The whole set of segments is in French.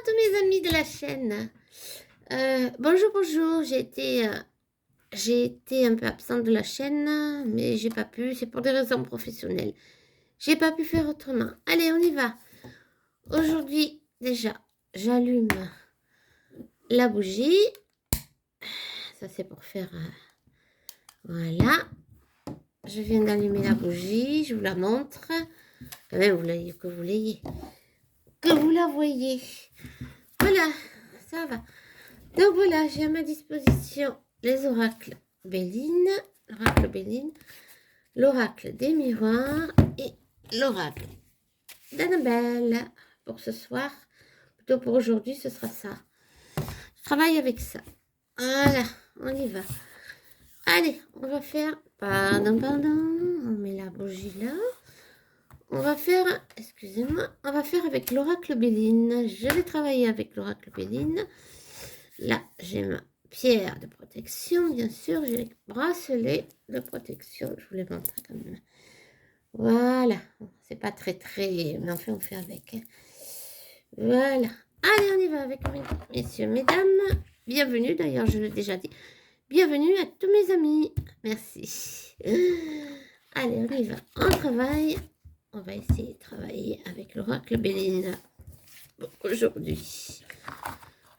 tous mes amis de la chaîne. Bonjour. J'ai été un peu absente de la chaîne, mais j'ai pas pu. C'est pour des raisons professionnelles. J'ai pas pu faire autrement. Allez, on y va. Aujourd'hui, déjà, j'allume la bougie. Ça, c'est pour faire. Voilà. Je viens d'allumer la bougie. Je vous la montre. Quand même, que vous l'ayez. Que vous la voyez. Voilà, ça va. Donc voilà, j'ai à ma disposition les oracles Béline, l'oracle des miroirs et l'oracle d'Annabelle. Pour ce soir, plutôt pour aujourd'hui, ce sera ça. Je travaille avec ça. Voilà, on y va. Allez, on va faire... Pardon, on met la bougie là. On va faire, excusez-moi, on va faire avec l'oracle Béline. Je vais travailler avec l'oracle Béline. Là, j'ai ma pierre de protection, bien sûr. J'ai les bracelets de protection. Je vous les montre quand même. Voilà. C'est pas très, mais enfin, on fait avec. Voilà. Allez, on y va avec messieurs, mesdames. Bienvenue, d'ailleurs, je l'ai déjà dit. Bienvenue à tous mes amis. Merci. Allez, on y va. On travaille. On va essayer de travailler avec l'oracle Béline aujourd'hui.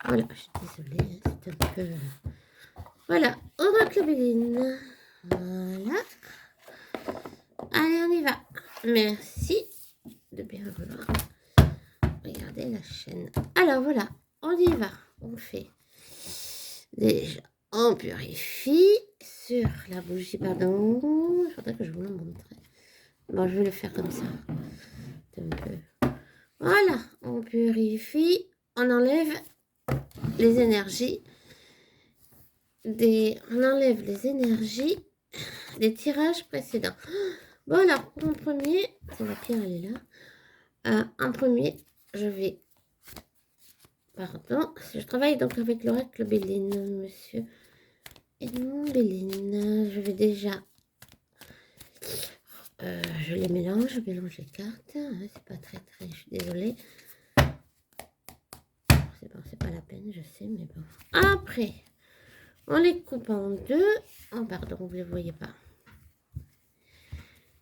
Voilà, je suis désolée, c'est un peu... Voilà, oracle Béline. Voilà. Allez, on y va. Merci de bien vouloir regarder la chaîne. Alors, voilà, on y va. On fait déjà, on purifie sur la bougie, pardon. Il faudrait que je vous le montre. Bon, je vais le faire comme ça. Un peu. Voilà, on purifie, on enlève les énergies on enlève les énergies des tirages précédents. Bon alors, en premier, c'est la pierre, elle est là. En premier, je vais... Pardon, je travaille donc avec l'oracle Béline, monsieur. Et non, Béline, je vais déjà... je les mélange, je mélange les cartes. C'est pas très, je suis désolée. C'est bon, c'est pas la peine, je sais, mais bon. Après, on les coupe en deux. Oh, pardon, vous ne les voyez pas.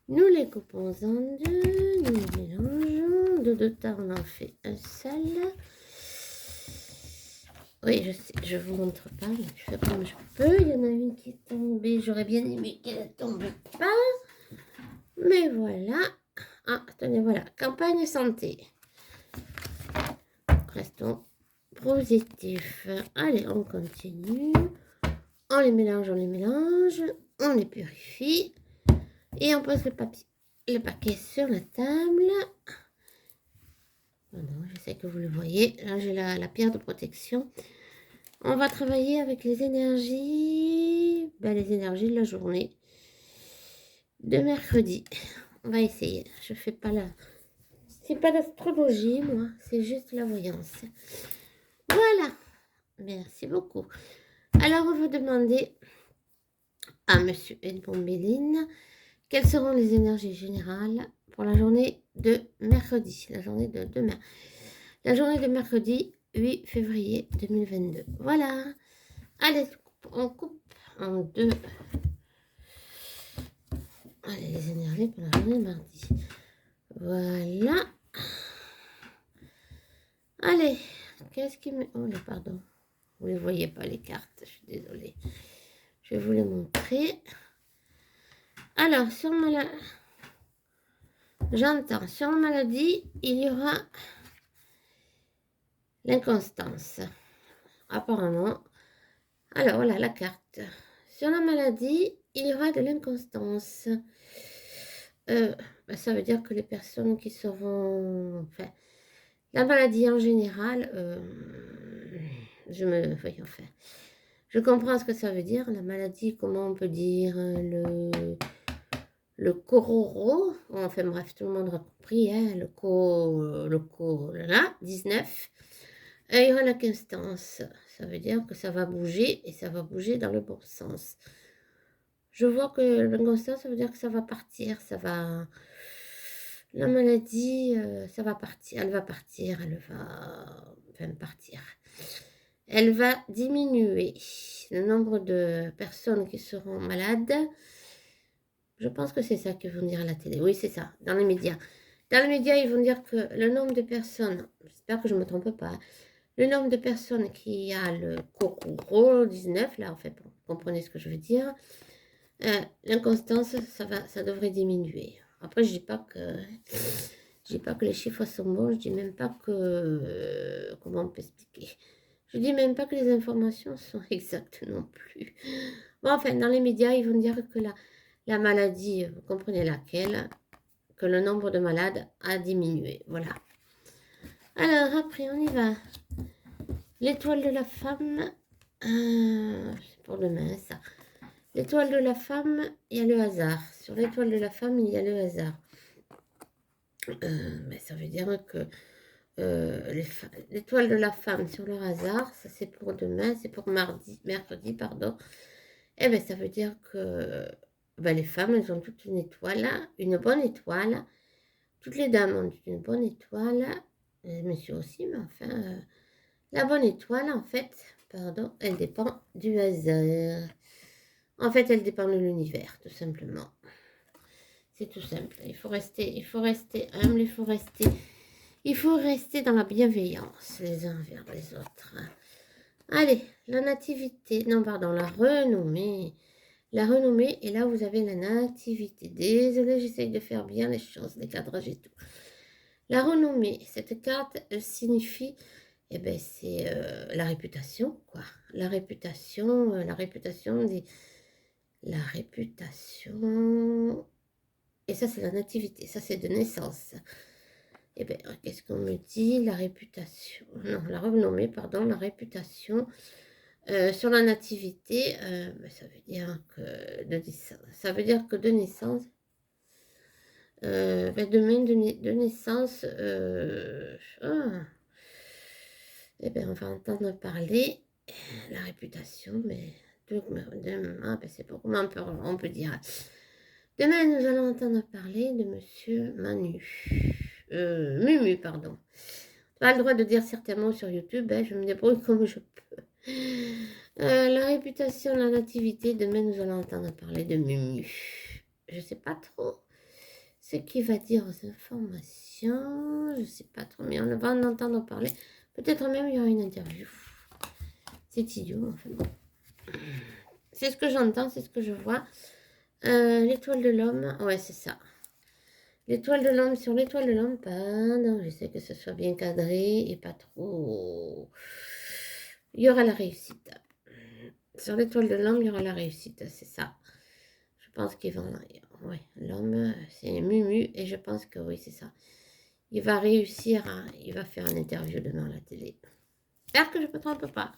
Nous les coupons en deux, nous les mélangeons. De deux tas, on en fait un seul. Oui, je sais, je vous montre pas, mais je fais comme je peux. Il y en a une qui est tombée. J'aurais bien aimé qu'elle ne tombe pas. Mais voilà. Ah, attendez, voilà. Campagne santé. Restons positifs. Allez, on continue. On les mélange, on les purifie. Et on pose le paquet sur la table. Voilà, j'essaie que vous le voyez. Là, j'ai la pierre de protection. On va travailler avec les énergies de la journée de mercredi. On va essayer. Je fais pas c'est pas l'astrologie, moi. C'est juste la voyance. Voilà. Merci beaucoup. Alors, on va demander à monsieur Edmond Béline quelles seront les énergies générales pour la journée de mercredi, la journée de demain. La journée de mercredi 8 février 2022. Voilà. Allez, on coupe en deux. Allez, les énergies pour la journée de mardi. Voilà. Allez, qu'est-ce qui me... Oh, pardon. Vous ne voyez pas les cartes, je suis désolée. Je vais vous les montrer. Alors, sur j'entends, sur maladie, il y aura l'inconstance. Apparemment. Alors, voilà la carte. Sur la maladie, il y aura de l'inconstance. Ça veut dire que les personnes qui seront... Enfin, la maladie en général, je comprends ce que ça veut dire. La maladie, comment on peut dire, le cororo, enfin bref, tout le monde a compris, hein, là, 19. Et il y aura l'inconstance. Ça veut dire que ça va bouger et ça va bouger dans le bon sens. Je vois que l'inconstance, ça veut dire que ça va partir, ça va... La maladie, ça va partir, elle va partir, elle va enfin partir. Elle va diminuer. Le nombre de personnes qui seront malades, je pense que c'est ça qu'ils vont dire à la télé. Oui, c'est ça, dans les médias. Dans les médias, ils vont dire que le nombre de personnes, j'espère que je ne me trompe pas, le nombre de personnes qui a le Covid-19, là, en fait, vous comprenez ce que je veux dire, l'inconstance, ça devrait diminuer. Après, je dis pas que les chiffres sont bons, je dis même pas que, comment on peut expliquer, je dis même pas que les informations sont exactes non plus. Bon, enfin, dans les médias, ils vont dire que la maladie, vous comprenez laquelle, que le nombre de malades a diminué. Voilà. Alors, après, on y va. L'étoile de la femme, c'est pour demain, ça. L'étoile de la femme, il y a le hasard. Sur l'étoile de la femme, il y a le hasard. Mais ça veut dire que l'étoile de la femme sur le hasard, ça c'est pour demain, c'est pour mercredi, pardon. Eh bien, ça veut dire que ben, les femmes, elles ont toutes une bonne étoile. Toutes les dames ont une bonne étoile. Les messieurs aussi, mais enfin, la bonne étoile, en fait, pardon, elle dépend du hasard. En fait, elle dépend de l'univers, tout simplement. C'est tout simple. Il faut rester humble, il faut rester dans la bienveillance les uns vers les autres. Allez, la nativité, non pardon, la renommée. La renommée, et là vous avez la nativité. Désolée, j'essaye de faire bien les choses, les cadrages et tout. La renommée, cette carte, elle signifie, eh ben, c'est la réputation, quoi. La réputation La réputation... Et ça, c'est la nativité, ça, c'est de naissance. Eh bien, qu'est-ce qu'on me dit? La réputation... Non, la renommée, pardon, la réputation... sur la nativité, ben, ça veut dire que de naissance, ben, de naissance, eh bien, on va entendre parler la réputation, mais demain, ben, c'est pour comment on peut dire. Demain, nous allons entendre parler de Monsieur Mumu, pardon. Pas le droit de dire certains mots sur YouTube, hein, je me débrouille comme je peux. La réputation, la nativité, demain nous allons entendre parler de Mumu. Je sais pas trop ce qu'il va dire aux informations, je sais pas trop, mais on va en entendre parler. Peut-être même il y aura une interview. C'est idiot, enfin bon. C'est ce que j'entends, c'est ce que je vois. L'étoile de l'homme, ouais c'est ça. L'étoile de l'homme, sur l'étoile de l'homme, pardon, j'essaie que ce soit bien cadré et pas trop. Il y aura la réussite. Sur l'étoile de l'homme, il y aura la réussite, c'est ça. Je pense qu'il va... Oui, l'homme, c'est Mumu, et je pense que oui, c'est ça. Il va réussir, il va faire une interview demain à la télé. J'espère que je ne me trompe pas.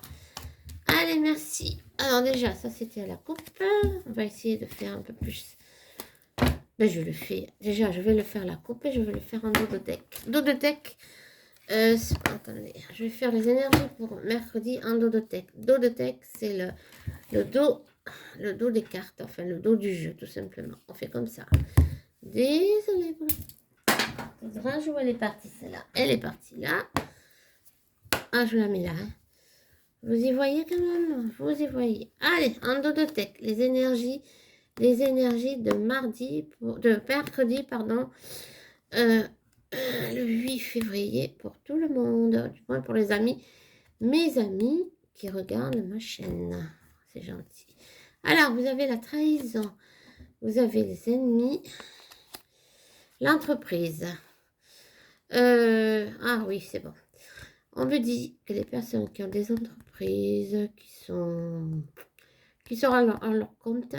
Allez, merci. Alors déjà, ça c'était à la coupe. On va essayer de faire un peu plus. Ben, je le fais. Déjà, je vais le faire à la coupe et je vais le faire en dos de deck. Dos de deck. Attendez, je vais faire les énergies pour mercredi en dos de deck. Dos de deck, c'est le dos des cartes, enfin le dos du jeu, tout simplement. On fait comme ça. Désolée. Je elle est partie, celle-là. Elle est partie là. Ah, je la mets là. Hein. Vous y voyez quand même? Vous y voyez. Allez, en dos de tech, les énergies de mercredi, pardon. Le 8 février pour tout le monde, du moins pour les amis, mes amis qui regardent ma chaîne. C'est gentil. Alors, vous avez la trahison, vous avez les ennemis, l'entreprise. Ah oui, c'est bon. On me dit que les personnes qui ont des entreprises qui sont à leur compte,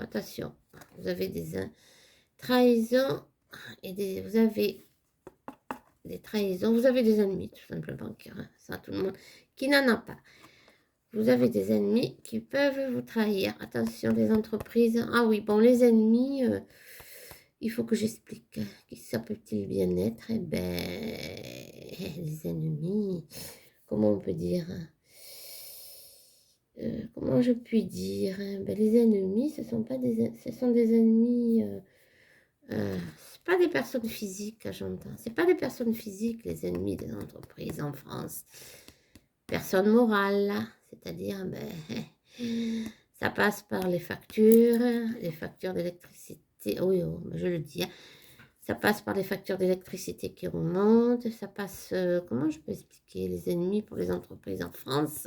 attention, vous avez des trahisons et vous avez des trahisons, vous avez des ennemis tout simplement, ça tout le monde qui n'en a pas. Vous avez des ennemis qui peuvent vous trahir. Attention, les entreprises. Ah oui, bon, les ennemis, il faut que j'explique. Qui ça peut-il bien être? Eh ben, les ennemis, comment on peut dire? Comment je puis dire? Ben, les ennemis, ce sont des ennemis C'est pas des personnes physiques, j'entends. C'est pas des personnes physiques, les ennemis des entreprises en France. Personnes morales, c'est-à-dire, ça passe par les factures d'électricité. Oui, oh, je le dis, hein. Ça passe par les factures d'électricité qui remontent. Ça passe, comment je peux expliquer les ennemis pour les entreprises en France?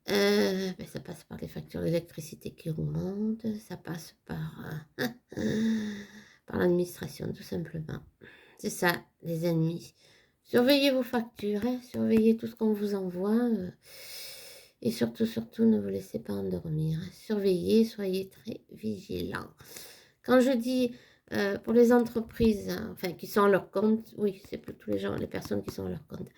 Ça passe par les factures d'électricité qui remontent. Ça passe par, par l'administration, tout simplement. C'est ça, les ennemis. Surveillez vos factures, hein, surveillez tout ce qu'on vous envoie. Et surtout, surtout, ne vous laissez pas endormir. Hein. Surveillez, soyez très vigilants. Quand je dis pour les entreprises, hein, enfin, qui sont à leur compte, oui, c'est pour tous les gens, les personnes qui sont à leur compte,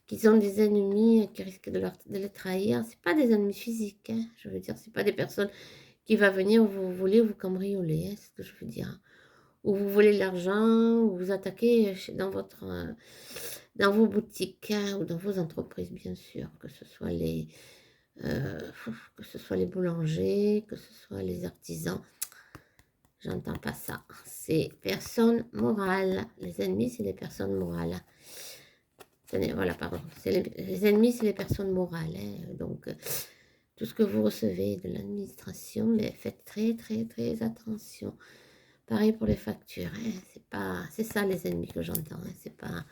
qui ont des ennemis qui risquent de les trahir, c'est pas des ennemis physiques, hein, je veux dire, c'est pas des personnes qui vont venir vous voler ou vous cambrioler, hein, c'est ce que je veux dire. Ou vous volez de l'argent, ou vous attaquez dans vos boutiques, hein, ou dans vos entreprises, bien sûr, que ce soit les boulangers, que ce soit les artisans. J'entends pas ça. C'est personnes morales. Les ennemis, c'est les personnes morales. Voilà, pardon. Les ennemis, c'est les personnes morales. Hein. Donc, tout ce que vous recevez de l'administration, mais faites très, très, très attention. Pareil pour les factures. Hein. C'est ça les ennemis que j'entends. Hein. C'est pas.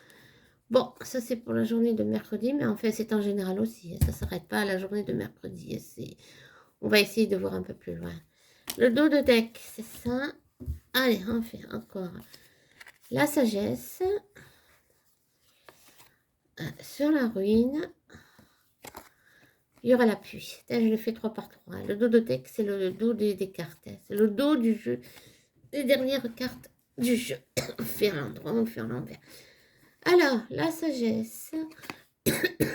Bon, ça c'est pour la journée de mercredi, mais en fait c'est en général aussi. Hein. Ça ne s'arrête pas à la journée de mercredi. Hein. On va essayer de voir un peu plus loin. Le dos de deck, c'est ça. Allez, on fait encore la sagesse. Sur la ruine, il y aura l'appui. Je le fais 3 par 3. Le dos de deck, c'est le dos des cartes. Hein. C'est le dos du jeu. Les dernières cartes du jeu. On fait à l'endroit, on fait à l'envers. Alors, la sagesse,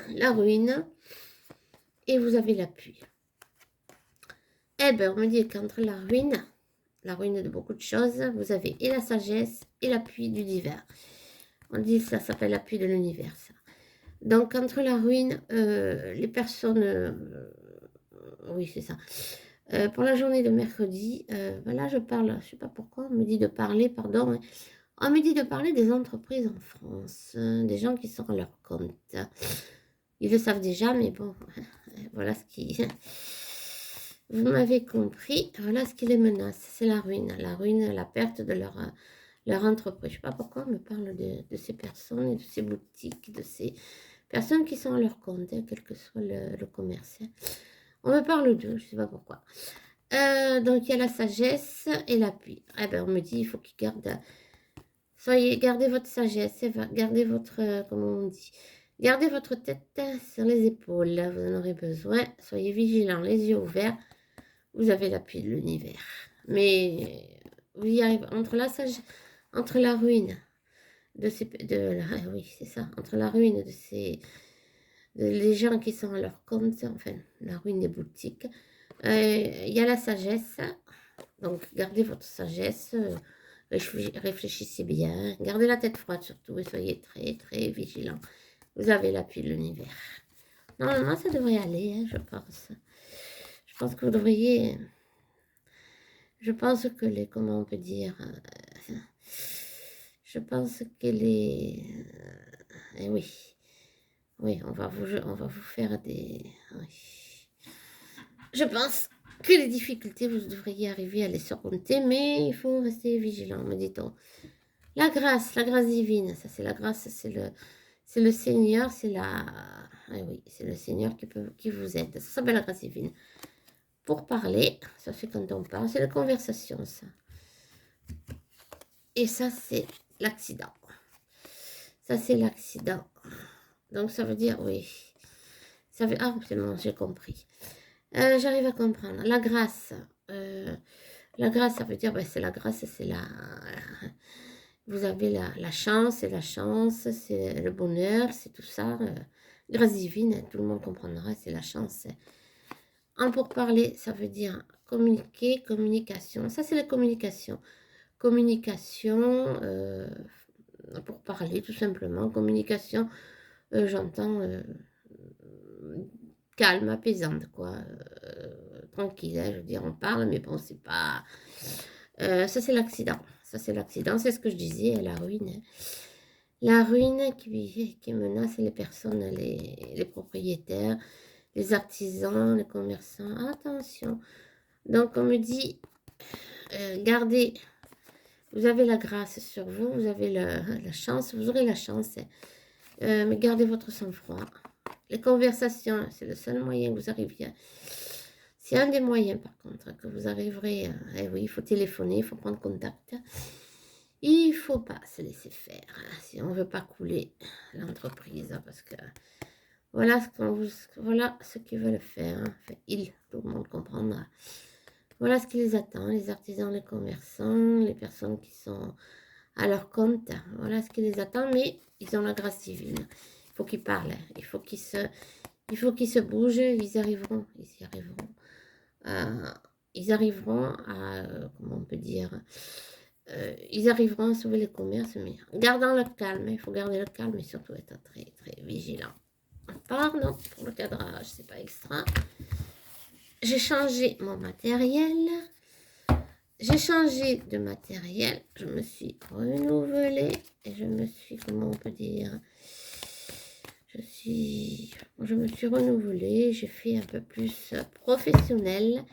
la ruine, et vous avez l'appui. Eh bien, on me dit qu'entre la ruine de beaucoup de choses, vous avez et la sagesse et l'appui du divers. On dit que ça s'appelle l'appui de l'univers, ça. Donc, entre la ruine, les personnes... oui, c'est ça. Pour la journée de mercredi, là, je parle, je ne sais pas pourquoi, on me dit de parler, pardon, hein. On me dit de parler des entreprises en France, des gens qui sont à leur compte. Ils le savent déjà, mais bon, voilà ce qui... Vous m'avez compris, voilà ce qui les menace, c'est la ruine, la perte de leur entreprise. Je ne sais pas pourquoi on me parle de ces personnes et de ces boutiques, de ces personnes qui sont à leur compte, hein, quel que soit le commerce. Hein. On me parle d'eux, je ne sais pas pourquoi. Donc il y a la sagesse et l'appui. Eh ben, on me dit il faut qu'ils gardent... Gardez votre sagesse, gardez votre... comment on dit, gardez votre tête sur les épaules, vous en aurez besoin. Soyez vigilants, les yeux ouverts. Vous avez l'appui de l'univers. Mais vous y arrivez entre la ruine oui, c'est ça, entre la ruine les gens qui sont à leur compte, enfin, la ruine des boutiques. Il y a la sagesse. Donc, gardez votre sagesse. Réfléchissez bien. Gardez la tête froide surtout et soyez très, très vigilants. Vous avez l'appui de l'univers. Normalement, ça devrait aller, hein, je pense. Je pense que vous devriez... Je pense que les... Comment on peut dire... je pense que les... oui. Oui, on va vous faire des... Oui. Je pense que les difficultés, vous devriez arriver à les surmonter, mais il faut rester vigilant, me dit-on. La grâce divine, ça c'est la grâce, c'est le Seigneur, c'est la... Ah oui, c'est le Seigneur qui vous aide. Ça s'appelle la grâce divine. Pour parler, ça c'est quand on parle, c'est la conversation, ça. Et ça c'est l'accident. Ça c'est l'accident. Donc ça veut dire, oui. Ça veut... Ah, c'est bon, j'ai compris. J'arrive à comprendre. La grâce, ça veut dire, c'est la grâce, c'est la... Vous avez la chance, c'est le bonheur, c'est tout ça. Grâce divine, tout le monde comprendra, c'est la chance. En pourparler, ça veut dire communiquer, communication. Ça, c'est la communication. Communication, pour parler, tout simplement. Communication, j'entends calme, apaisante, quoi. Tranquille, hein, je veux dire, on parle, mais bon, c'est pas... ça, c'est l'accident. Ça, c'est l'accident. C'est ce que je disais, la ruine. Hein. La ruine qui menace les personnes, les propriétaires, les artisans, les commerçants. Attention. Donc, on me dit, gardez, vous avez la grâce sur vous, vous avez la chance, vous aurez la chance. Mais gardez votre sang-froid. Les conversations, c'est le seul moyen que vous arriviez. C'est un des moyens, par contre, que vous arriverez. Eh oui, il faut téléphoner, il faut prendre contact. Il ne faut pas se laisser faire. Si on ne veut pas couler l'entreprise, parce que voilà ce qu'ils veulent faire. Enfin, tout le monde comprendra. Voilà ce qui les attend, les artisans, les commerçants, les personnes qui sont à leur compte. Voilà ce qui les attend, mais ils ont la grâce divine. Il faut qu'ils parlent, il faut qu'ils se bougent, ils y arriveront. Ils arriveront à, comment on peut dire, ils arriveront à sauver les commerces, mais en gardant le calme. Il faut garder le calme et surtout être très, très vigilant. Pardon pour le cadrage, c'est pas extra. J'ai changé mon matériel. J'ai changé de matériel. Je me suis renouvelée et je me suis, comment on peut dire, je me suis renouvelée. J'ai fait un peu plus professionnel.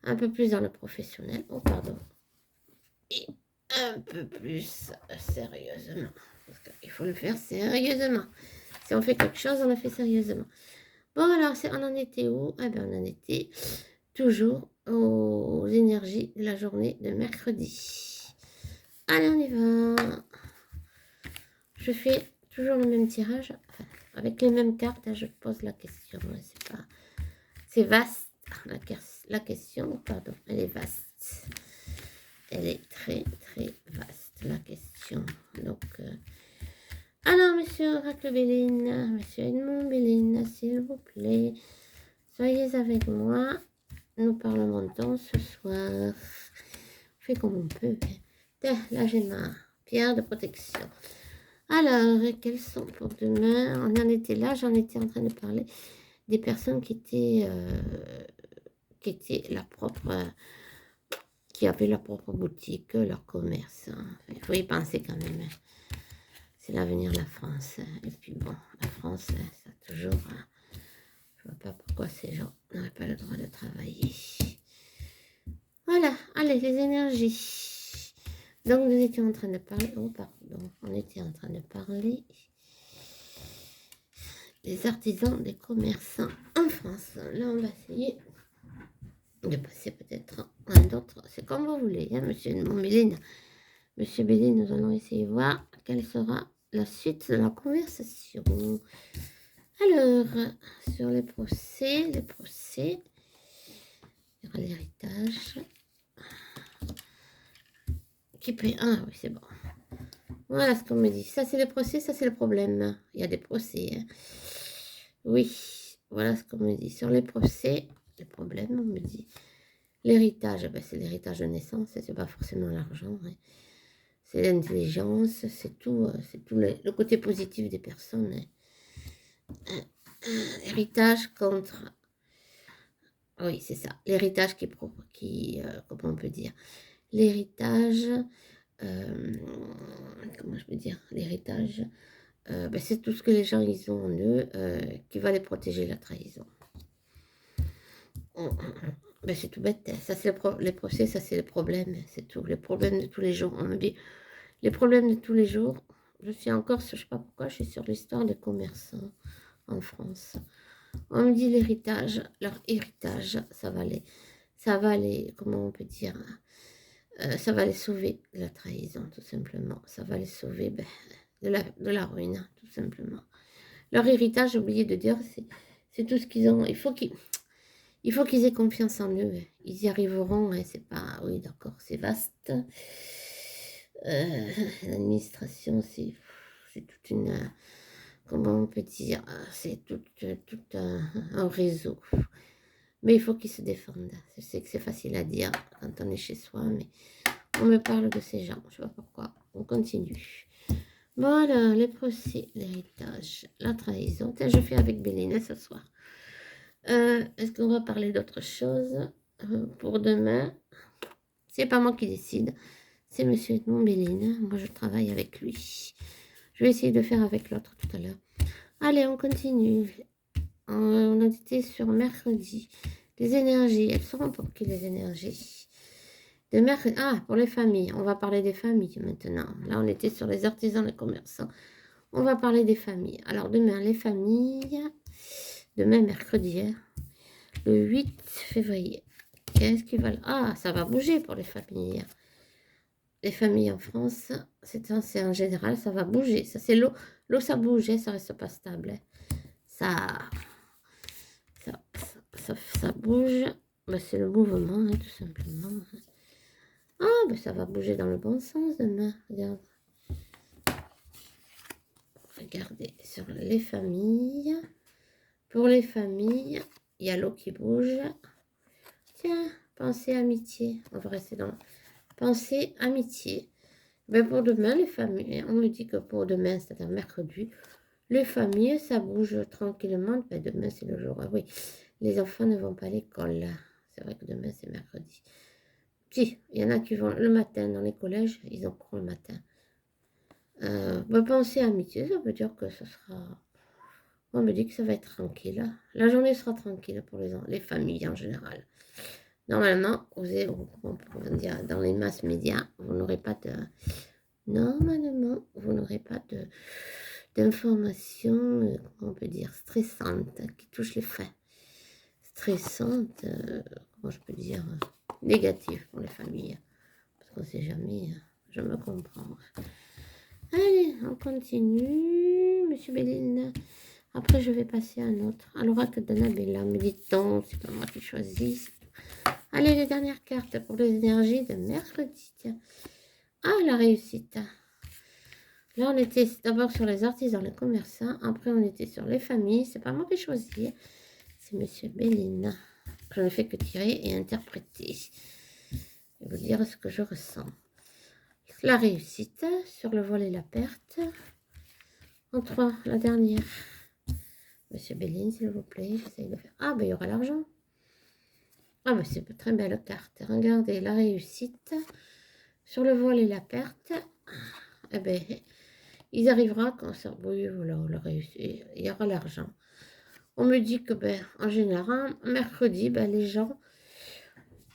Un peu plus dans le professionnel. Oh, pardon. Et un peu plus sérieusement. Parce qu'il faut le faire sérieusement. Si on fait quelque chose, on le fait sérieusement. Bon, alors, on en était où? Eh bien, on en était toujours aux énergies de la journée de mercredi. Allez, on y va. Je fais toujours le même tirage. Enfin, avec les mêmes cartes, je pose la question. C'est vaste. La question, pardon, elle est vaste. Elle est très, très vaste, la question. Donc, alors, monsieur Oracle Béline, monsieur Edmond Béline, s'il vous plaît, soyez avec moi. Nous parlementons ce soir. On fait comme on peut. Là, j'ai ma pierre de protection. Alors, quels sont pour demain? On en était là, j'en étais en train de parler des personnes qui étaient qui avaient leur propre boutique, leur commerce. Hein. Il faut y penser quand même. C'est l'avenir de la France. Et puis bon, la France, ça a toujours... Je ne vois pas pourquoi ces gens n'auraient pas le droit de travailler. Voilà, allez, les énergies. Donc, nous étions en train de parler... Oh, pardon. On était en train de parler des artisans, des commerçants en France. Là, on va essayer de passer peut-être à un autre. C'est comme vous voulez, hein, monsieur Béline. Monsieur Béline, nous allons essayer de voir quelle sera la suite de la conversation. Alors, sur les procès, il y aura l'héritage. Qui paye? Ah oui, c'est bon. Voilà ce qu'on me dit. Ça, c'est les procès, ça, c'est le problème. Il y a des procès. Hein. Oui, voilà ce qu'on me dit. Sur les procès, les problèmes, on me dit. L'héritage, ben, c'est l'héritage de naissance, c'est pas forcément l'argent. Hein. C'est l'intelligence, c'est tout le côté positif des personnes. Hein. Héritage contre... Oui, c'est ça. L'héritage comment on peut dire? L'héritage... comment je peux dire? L'héritage... ben, c'est tout ce que les gens ils ont en eux qui va les protéger de la trahison. Ben, c'est tout bête. Ça, c'est les procès, ça, c'est le problème. C'est tout. Les problèmes de tous les jours. On me dit, les problèmes de tous les jours. Je suis encore sur, je sais pas pourquoi, je suis sur l'histoire des commerçants en France. On me dit l'héritage, leur héritage, ça va les, comment on peut dire, ça va les sauver de la trahison, tout simplement. Ça va les sauver de la ruine, tout simplement. Leur héritage, j'ai oublié de dire, c'est tout ce qu'ils ont. Il faut qu'ils aient confiance en eux. Ils y arriveront. Hein, c'est pas, oui, d'accord, c'est vaste. L'administration, c'est toute une... comment on peut dire, c'est tout un réseau. Mais il faut qu'ils se défendent. Je sais que c'est facile à dire quand on est chez soi, mais on me parle de ces gens. Je ne sais pas pourquoi. On continue. Voilà, les procès, l'héritage, la trahison. Tiens, je fais avec Béline ce soir. Est-ce qu'on va parler d'autre chose pour demain? C'est pas moi qui décide. c'est monsieur Edmond Béline. Moi, je travaille avec lui. Je vais essayer de faire avec l'autre tout à l'heure. Allez, on continue. On a été sur mercredi. Les énergies, elles seront pour qui les énergies de mercredi? Ah, pour les familles. On va parler des familles maintenant. Là, on était sur les artisans, les commerçants. On va parler des familles. Alors, demain, les familles. Demain, mercredi, hein, le 8 février. Qu'est-ce qui va... Ah, ça va bouger pour les familles. Les familles en France, c'est en général, ça va bouger. Ça, c'est l'eau. L'eau, ça bouge, ça reste pas stable. Ça bouge. Ben, c'est le mouvement, hein, tout simplement. Ah, ben, ça va bouger dans le bon sens demain. Regarde. Regardez sur les familles. Pour les familles, il y a l'eau qui bouge. Tiens, pensée amitié. On va rester dans pensée amitié. Ben pour demain, les familles, on me dit que pour demain, c'est-à-dire mercredi, les familles, ça bouge tranquillement. Ben demain, c'est le jour. Ah oui, les enfants ne vont pas à l'école. C'est vrai que demain, c'est mercredi. Si, il y en a qui vont le matin dans les collèges, ils ont cours le matin. Ben, pensée amitié, ça veut dire que ce sera... On me dit que ça va être tranquille. La journée sera tranquille pour les familles en général. Normalement, dans les masses médias, vous n'aurez pas de... Normalement, vous n'aurez pas d'informations, comment on peut dire, stressantes, qui touchent les faits. Stressantes, comment je peux dire, négatives pour les familles. Parce qu'on ne sait jamais, je me comprends. Allez, on continue, Monsieur Béline. Après, je vais passer à un autre. À l'oracle d'Annabella, méditant, c'est pas moi qui choisis. Allez, les dernières cartes pour les énergies de mercredi. Tiens. Ah, la réussite. Là, on était d'abord sur les artisans, les commerçants. Après, on était sur les familles. C'est pas moi qui ai choisi. C'est Monsieur Béline. Je ne fais que tirer et interpréter. Je vais vous dire ce que je ressens. La réussite sur le vol et la perte. En 3, la dernière. Monsieur Béline, s'il vous plaît, j'essaye de faire. Ah, ben il y aura l'argent. Ah, ben c'est une très belle carte. Regardez, la réussite sur le vol et la perte. Eh ben, il arrivera quand ça. Oui, voilà, la réussite. Il y aura l'argent. On me dit que, ben, en général, mercredi, ben, les gens,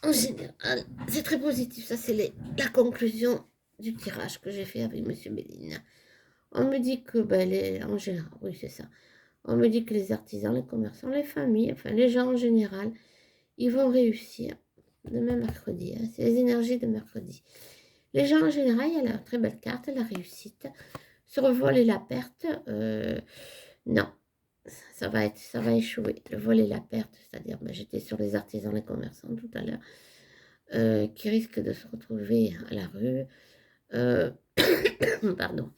en général, c'est très positif. Ça, c'est la conclusion du tirage que j'ai fait avec Monsieur Béline. On me dit que, ben, en général, oui, c'est ça. On me dit que les artisans, les commerçants, les familles, enfin les gens en général, ils vont réussir. Demain mercredi, hein, c'est les énergies de mercredi. Les gens en général, il y a la très belle carte, la réussite. Sur le vol et la perte, non, ça va échouer. Le vol et la perte, c'est-à-dire, ben, j'étais sur les artisans, les commerçants tout à l'heure, qui risquent de se retrouver à la rue. Pardon.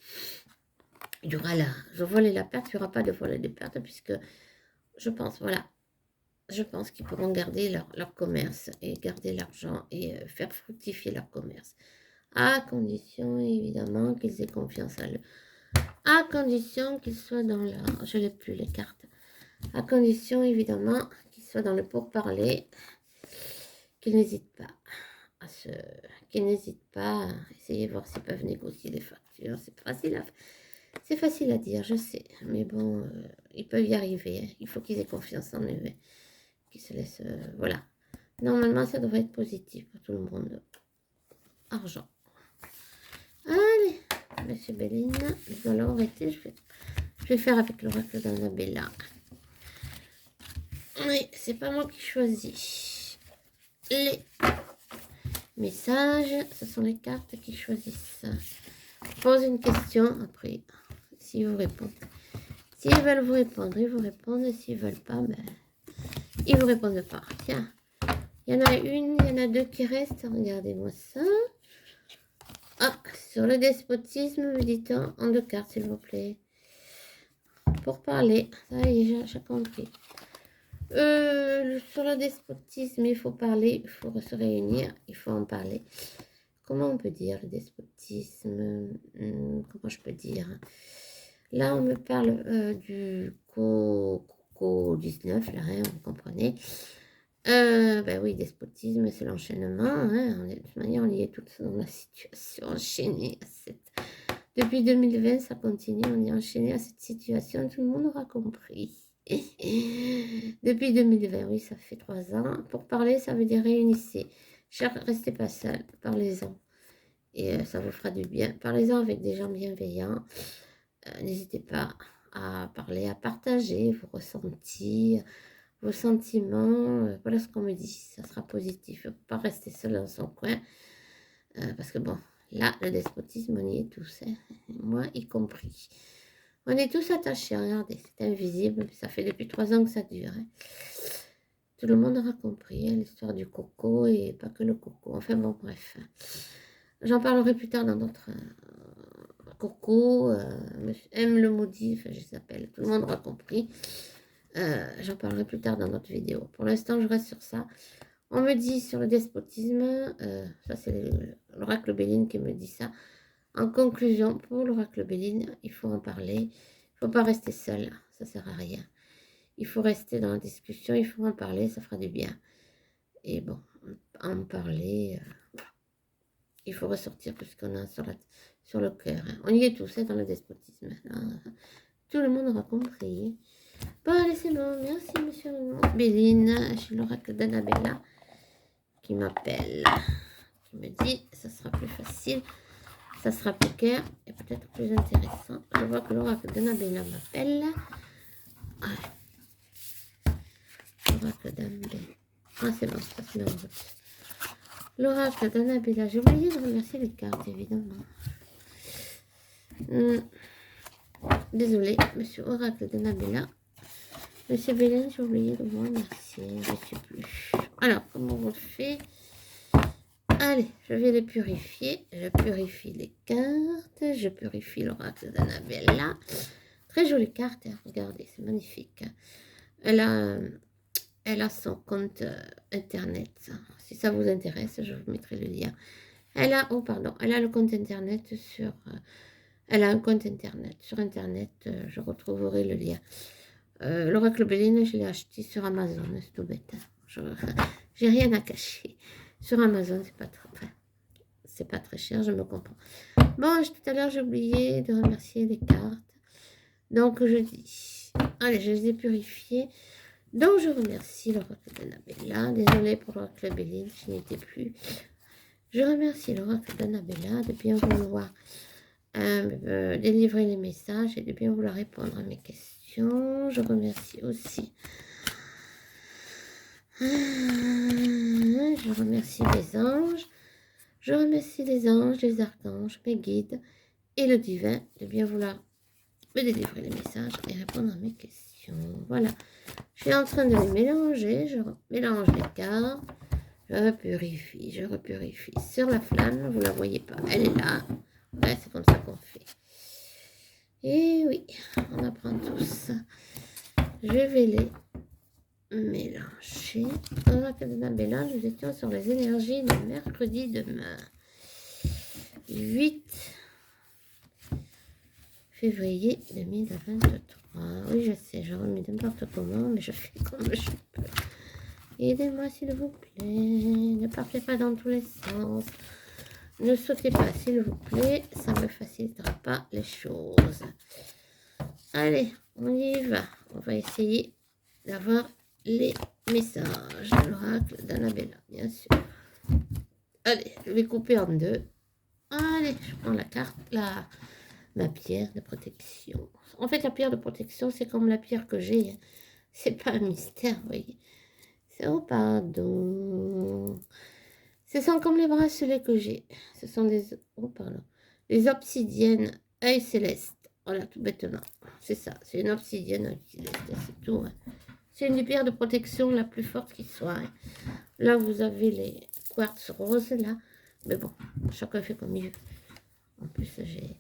Il y aura le vol et la perte, il n'y aura pas de vol et de perte, puisque je pense, voilà, je pense qu'ils pourront garder leur commerce et garder l'argent et faire fructifier leur commerce. À condition, évidemment, qu'ils aient confiance à eux. À condition qu'ils soient dans leur... Je n'ai plus les cartes. À condition, évidemment, qu'ils soient dans le pourparler, qu'ils n'hésitent pas qu'ils n'hésitent pas à essayer de voir s'ils peuvent négocier des factures. C'est facile à dire, je sais, mais bon, ils peuvent y arriver. Hein. Il faut qu'ils aient confiance en eux, qu'ils se laissent, voilà. Normalement, ça devrait être positif pour tout le monde. Argent. Allez, Monsieur Béline, nous allons arrêter. Je vais faire avec l'oracle d'Annabella. Oui, c'est pas moi qui choisis. Les messages, ce sont les cartes qui choisissent. Je pose une question après, s'ils vous répondent. S'ils veulent vous répondre, ils vous répondent. S'ils veulent pas, ben, ils vous répondent pas. Tiens, il y en a une, il y en a deux qui restent. Regardez-moi ça. Ah, sur le despotisme, méditant en 2 cartes, s'il vous plaît. Pour parler, ça y est, j'ai compris. Sur le despotisme, il faut parler, il faut se réunir, il faut en parler. Comment on peut dire le despotisme? Comment je peux dire? Là, on me parle du CO19, là, hein, vous comprenez. Ben oui, despotisme, c'est l'enchaînement. Hein. De toute manière, on y est toutes dans la situation enchaînée. Depuis 2020, ça continue, on est enchaîné à cette situation, tout le monde aura compris. Depuis 2020, oui, ça fait 3 ans. Pour parler, ça veut dire réunissez. Restez pas seul, parlez-en. Et ça vous fera du bien. Parlez-en avec des gens bienveillants. N'hésitez pas à parler, à partager vos ressentis, vos sentiments. Voilà ce qu'on me dit, ça sera positif. Il ne faut pas rester seul dans son coin. Parce que bon, là, le despotisme, on y est tous, hein, moi y compris. On est tous attachés, regardez, c'est invisible, ça fait depuis 3 ans que ça dure. Hein. Tout le monde aura compris hein, l'histoire du coco et pas que le coco. Enfin bon, bref. J'en parlerai plus tard dans d'autres coco, M le maudit, enfin je les appelle, tout le monde aura compris. J'en parlerai plus tard dans d'autres vidéos. Pour l'instant, je reste sur ça. On me dit sur le despotisme, ça c'est l'oracle Béline qui me dit ça. En conclusion, pour l'oracle Béline, il faut en parler. Il ne faut pas rester seul, ça ne sert à rien. Il faut rester dans la discussion, il faut en parler, ça fera du bien. Et bon, en parler, il faut ressortir tout ce qu'on a sur le cœur. Hein. On y est tous dans le despotisme. Hein. Tout le monde aura compris. Bon, allez, c'est bon. Merci, monsieur Béline. Je suis l'oracle d'Annabella qui m'appelle, qui me dit ça sera plus facile, ça sera plus clair et peut-être plus intéressant. Je vois que l'oracle d'Annabella m'appelle. L'oracle d'Annabella. Ah, c'est bon, ça se met en route. L'oracle d'Annabella. J'ai oublié de remercier les cartes, évidemment. Désolé, monsieur Oracle d'Annabella. Monsieur Bélène, j'ai oublié de vous remercier. Je ne sais plus. Alors, comment on le fait? Allez, je vais les purifier. Je purifie les cartes. Je purifie l'oracle d'Annabella. Très jolie carte. Hein. Regardez, c'est magnifique. Elle a son compte internet. Si ça vous intéresse, je vous mettrai le lien. Elle a le compte internet sur... elle a un compte internet. Sur internet, je retrouverai le lien. L'oracle Béline, je l'ai acheté sur Amazon. C'est tout bête. Hein. J'ai rien à cacher. Sur Amazon, c'est pas très cher, je me comprends. Bon, tout à l'heure, j'ai oublié de remercier les cartes. Donc, je dis... Allez, je les ai purifiées. Donc, je remercie l'oracle d'Annabella. Désolée pour l'oracle Béline, je n'y étais plus. Je remercie l'oracle d'Annabella de bien vouloir délivrer les messages et de bien vouloir répondre à mes questions. Je remercie aussi. Je remercie les anges. Je remercie les anges, les archanges, mes guides et le divin de bien vouloir me délivrer les messages et répondre à mes questions. Voilà. Je suis en train de les mélanger. Je mélange les cartes. Je repurifie sur la flamme. Vous ne la voyez pas. Elle est là. Ouais, c'est comme ça qu'on fait. Et oui, on apprend tous. Je vais les mélanger. Oracle d'Annabella, nous étions sur les énergies de mercredi demain. 8 février 2023. Oui, je sais, je remets n'importe comment, mais je fais comme je peux. Aidez-moi s'il vous plaît. Ne partez pas dans tous les sens. Ne sautez pas s'il vous plaît. Ça ne me facilitera pas les choses. Allez, on y va. On va essayer d'avoir les messages de l'oracle d'Annabella, bien sûr. Allez, je vais couper en deux. Allez, je prends la carte, ma pierre de protection. En fait, la pierre de protection, c'est comme la pierre que j'ai. Hein. C'est pas un mystère, vous voyez. C'est oh pardon. Ce sont comme les bracelets que j'ai. Ce sont des obsidiennes œil céleste. Voilà, tout bêtement. C'est ça, c'est une obsidienne œil céleste, c'est tout. Hein. C'est une des pierres de protection la plus forte qui soit. Hein. Là, vous avez les quartz roses, là. Mais bon, chacun fait comme il veut. En plus, j'ai...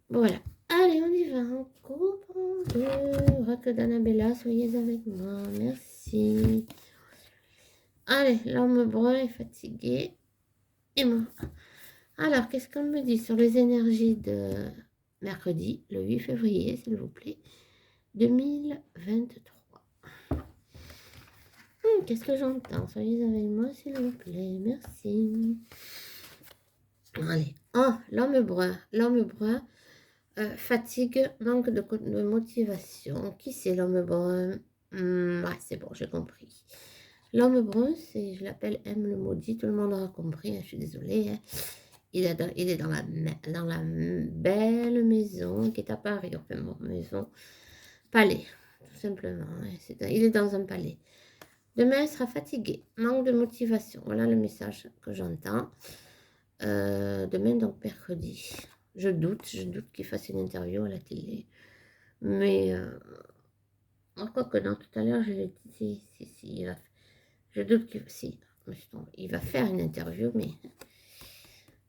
Voilà. Allez, on y va. On coupe en deux. Oracle d'Annabella, soyez avec moi. Merci. Allez, l'homme brun est fatigué. Et moi. Alors, qu'est-ce qu'on me dit sur les énergies de mercredi, le 8 février, s'il vous plaît, 2023. Qu'est-ce que j'entends? Soyez avec moi, s'il vous plaît. Merci. Allez. Oh, l'homme brun. L'homme brun. Fatigue, manque de motivation. Qui c'est l'homme brun? Ouais, c'est bon, j'ai compris. L'homme brun, c'est, je l'appelle M le maudit, tout le monde aura compris, hein, je suis désolée. Hein. Il est dans la belle maison qui est à Paris, enfin bon, maison, palais, tout simplement. Hein, il est dans un palais. Demain, il sera fatigué, manque de motivation. Voilà le message que j'entends. Demain, donc mercredi. Je doute qu'il fasse une interview à la télé. Mais, encore que non, tout à l'heure, je l'ai dit, si, je doute qu'il si, il va faire une interview, mais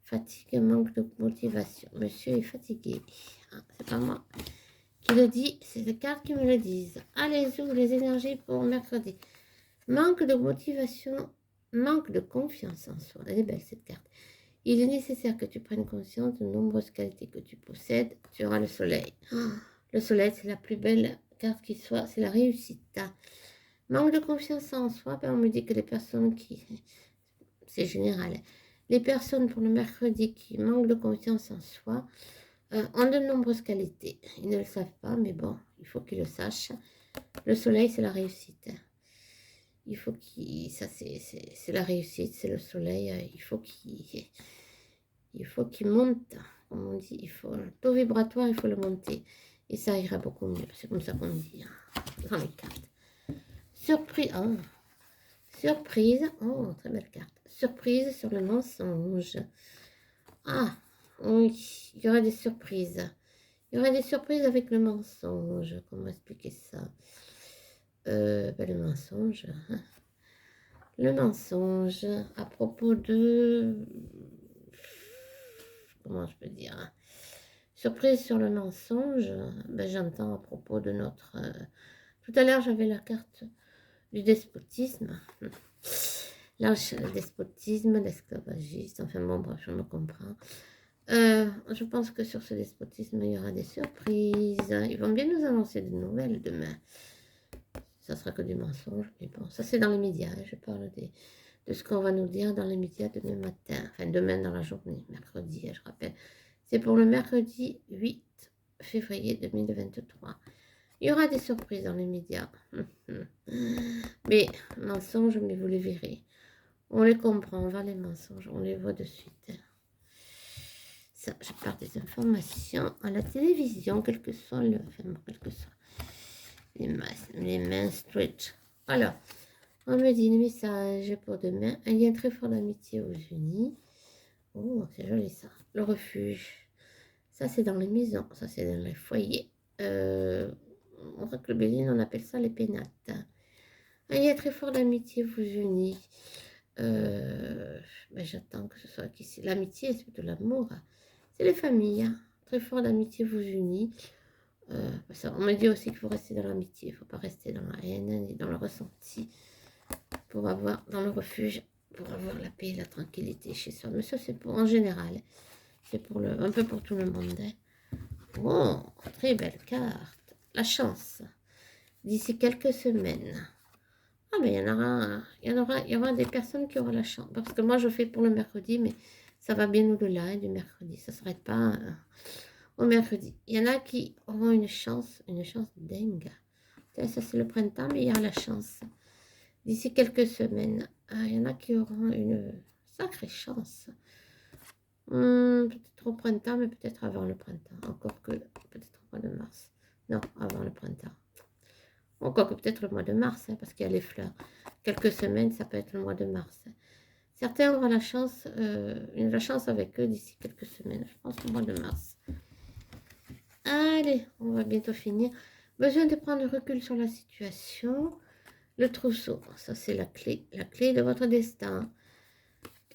fatigue, manque de motivation. Monsieur est fatigué. Ah, c'est pas moi qui le dit, c'est les cartes qui me le disent. Allez, ouvre les énergies pour mercredi. Manque de motivation, manque de confiance en soi. Elle est belle cette carte. Il est nécessaire que tu prennes conscience de nombreuses qualités que tu possèdes. Tu auras le soleil. Le soleil, c'est la plus belle carte qui soit, c'est la réussite. Manque de confiance en soi, ben on me dit que les personnes qui... C'est général. Les personnes pour le mercredi qui manquent de confiance en soi ont de nombreuses qualités. Ils ne le savent pas, mais bon, il faut qu'ils le sachent. Le soleil, c'est la réussite. Il faut qu'il... Ça, c'est la réussite, c'est le soleil. Il faut qu'il monte. Comme on dit, il faut... Le taux vibratoire, il faut le monter. Et ça ira beaucoup mieux. C'est comme ça qu'on dit hein, dans les cartes. Surprise. Oh. Surprise. Oh, très belle carte. Surprise sur le mensonge. Ah, oui, il y aura des surprises. Il y aura des surprises avec le mensonge. Comment expliquer ça le mensonge. Le mensonge à propos de... Comment je peux dire surprise sur le mensonge. Ben, j'entends à propos de notre... Tout à l'heure, j'avais la carte du despotisme. Là, le despotisme, l'esclavagisme, enfin bon, bref, je me comprends. Je pense que sur ce despotisme, il y aura des surprises. Ils vont bien nous annoncer de nouvelles demain. Ça sera que du mensonge, mais bon, ça c'est dans les médias. Je parle de ce qu'on va nous dire dans les médias demain matin, enfin demain dans la journée, mercredi, je rappelle. C'est pour le mercredi 8 février 2023. Il y aura des surprises dans les médias. Mais mensonges, mais vous les verrez. On les comprend, on va les mensonges, on les voit de suite. Ça, je parle des informations à la télévision, quel que soit le... Enfin, quel que soit les mains stretch. Alors, on me dit le message pour demain. Un lien très fort d'amitié aux unis. Oh, c'est joli ça. Le refuge. Ça, c'est dans les maisons. Ça, c'est dans les foyers. On voit que le Béline, on appelle ça les pénates. Un lien très fort d'amitié vous unit. Ben, j'attends que ce soit ici. L'amitié, c'est plutôt l'amour. C'est les familles. Hein. Très fort d'amitié vous unit. On me dit aussi qu'il faut rester dans l'amitié. Il ne faut pas rester dans la haine ni dans le ressenti. Pour avoir, dans le refuge, pour avoir la paix et la tranquillité chez soi. Mais ça, c'est pour en général. C'est pour un peu pour tout le monde. Hein. Oh, très belle carte. La chance. D'ici quelques semaines. Ah, mais il y aura des personnes qui auront la chance. Parce que moi, je fais pour le mercredi, mais ça va bien au-delà hein, du mercredi. Ça ne s'arrête pas au mercredi. Il y en a qui auront une chance dingue. Ça, c'est le printemps, mais il y a la chance. D'ici quelques semaines, il y en a qui auront une sacrée chance. Peut-être au printemps, mais peut-être avant le printemps. Encore que peut-être au mois de mars. Non, avant le printemps. Encore que peut-être le mois de mars, hein, parce qu'il y a les fleurs. Quelques semaines, ça peut être le mois de mars. Certains auront la chance avec eux d'ici quelques semaines. Je pense au mois de mars. Allez, on va bientôt finir. Besoin de prendre recul sur la situation. Le trousseau, ça c'est la clé de votre destin.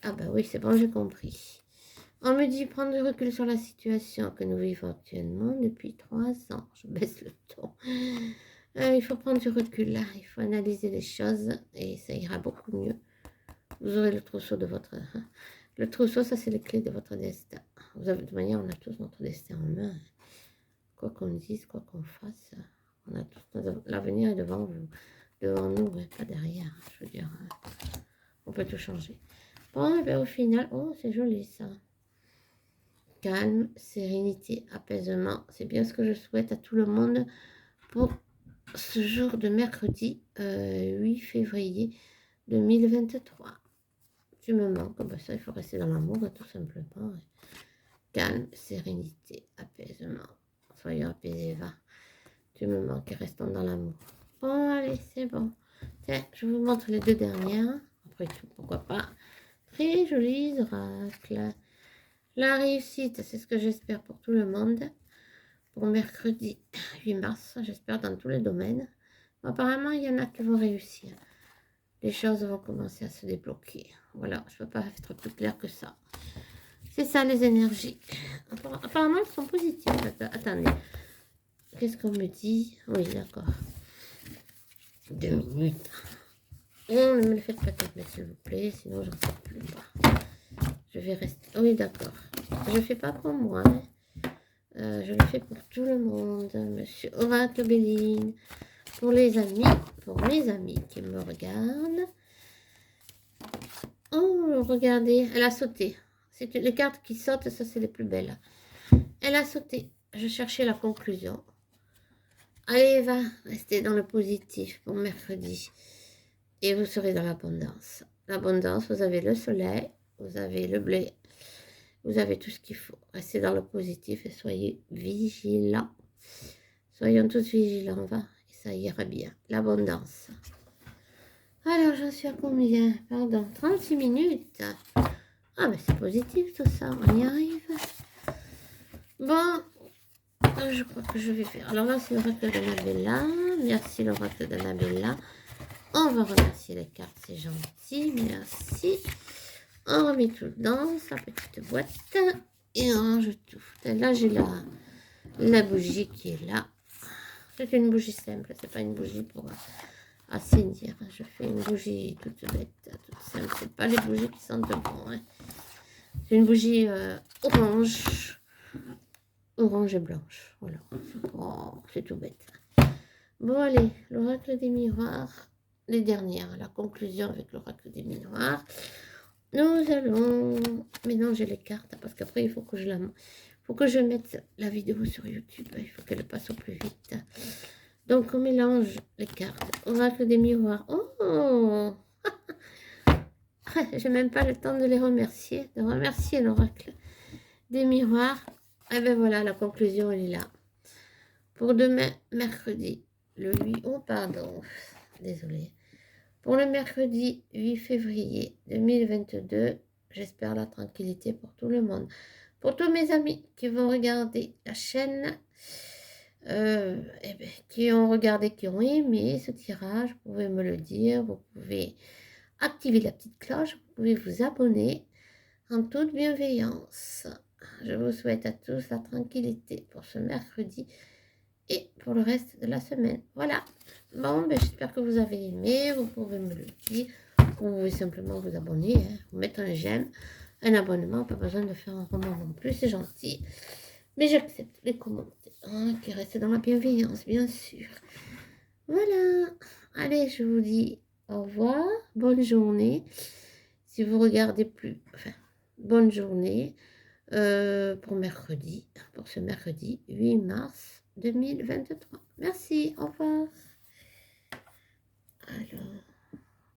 Ah bah oui, c'est bon, j'ai compris. On me dit prendre du recul sur la situation que nous vivons actuellement depuis 3 ans. Je baisse le ton. Il faut prendre du recul là, il faut analyser les choses et ça ira beaucoup mieux. Vous aurez le trousseau de votre... Le trousseau, ça c'est les clés de votre destin. Vous avez, de toute manière, on a tous notre destin en main. Quoi qu'on dise, quoi qu'on fasse, on a tous l'avenir est devant vous. devant nous, mais pas derrière. Je veux dire, on peut tout changer. Bon, et bien au final, oh, c'est joli ça. Calme, sérénité, apaisement. C'est bien ce que je souhaite à tout le monde pour ce jour de mercredi 8 février 2023. Tu me manques, ben ça, il faut rester dans l'amour, tout simplement. Calme, sérénité, apaisement. Soyons apaisés, va. Tu me manques, restons dans l'amour. Bon, allez, c'est bon. Tiens, je vous montre les deux dernières. Après tout, pourquoi pas. Très jolis oracles. La réussite, c'est ce que j'espère pour tout le monde. Pour mercredi 8 mars, j'espère dans tous les domaines. Apparemment, il y en a qui vont réussir. Les choses vont commencer à se débloquer. Voilà, je ne peux pas être plus clair que ça. C'est ça les énergies. Apparemment, elles sont positives. Attendez. Qu'est-ce qu'on me dit? Oui, d'accord. 2 minutes. Non, ne me le faites pas tomber, s'il vous plaît, sinon j'en sais plus pas. Je vais rester. Oui, d'accord. Je ne fais pas pour moi. Hein. Je le fais pour tout le monde. Monsieur Oracle Béline. Pour les amis, pour mes amis qui me regardent. Oh, regardez, elle a sauté. C'est les cartes qui sautent, ça c'est les plus belles. Elle a sauté. Je cherchais la conclusion. Allez, va, restez dans le positif pour mercredi. Et vous serez dans l'abondance. L'abondance, vous avez le soleil, vous avez le blé, vous avez tout ce qu'il faut. Restez dans le positif et soyez vigilants. Soyons tous vigilants, va, et ça ira bien. L'abondance. Alors, j'en suis à combien? Pardon, 36 minutes. Ah, mais c'est positif tout ça, on y arrive. Bon, je crois que je vais faire. Alors là, c'est l'oracle d'Annabella. Merci l'oracle d'Annabella. On va remercier les cartes, c'est gentil, merci. On remet tout dans sa petite boîte et on range tout. Et là, j'ai la bougie qui est là. C'est une bougie simple, c'est pas une bougie pour assainir. Je fais une bougie toute bête, toute simple. C'est pas les bougies qui sentent bon. Hein. C'est une bougie orange et blanche. Voilà, c'est tout bête. Bon, allez, l'oracle des miroirs. Les dernières, la conclusion avec l'oracle des miroirs. Nous allons mélanger les cartes parce qu'après il faut que je mette la vidéo sur YouTube. Il faut qu'elle passe au plus vite. Donc on mélange les cartes. Oracle des miroirs. Oh, j'ai même pas le temps de les remercier. De remercier l'oracle des miroirs. Et ben voilà, la conclusion elle est là. Pour demain, mercredi, le 8. Oh pardon. Désolée. Pour le mercredi 8 février 2022, j'espère la tranquillité pour tout le monde. Pour tous mes amis qui vont regarder la chaîne, qui ont regardé, qui ont aimé ce tirage, vous pouvez me le dire, vous pouvez activer la petite cloche, vous pouvez vous abonner en toute bienveillance. Je vous souhaite à tous la tranquillité pour ce mercredi et pour le reste de la semaine. Voilà. Bon, j'espère que vous avez aimé. Vous pouvez me le dire. Vous pouvez simplement vous abonner. Hein, vous mettre un j'aime, un abonnement. Pas besoin de faire un roman non plus. C'est gentil. Mais j'accepte les commentaires. Hein, qui restent dans la bienveillance, bien sûr. Voilà. Allez, je vous dis au revoir. Bonne journée. Si vous regardez plus... Enfin, bonne journée. Pour mercredi. Pour ce mercredi 8 mars 2023. Merci, au revoir. Alors...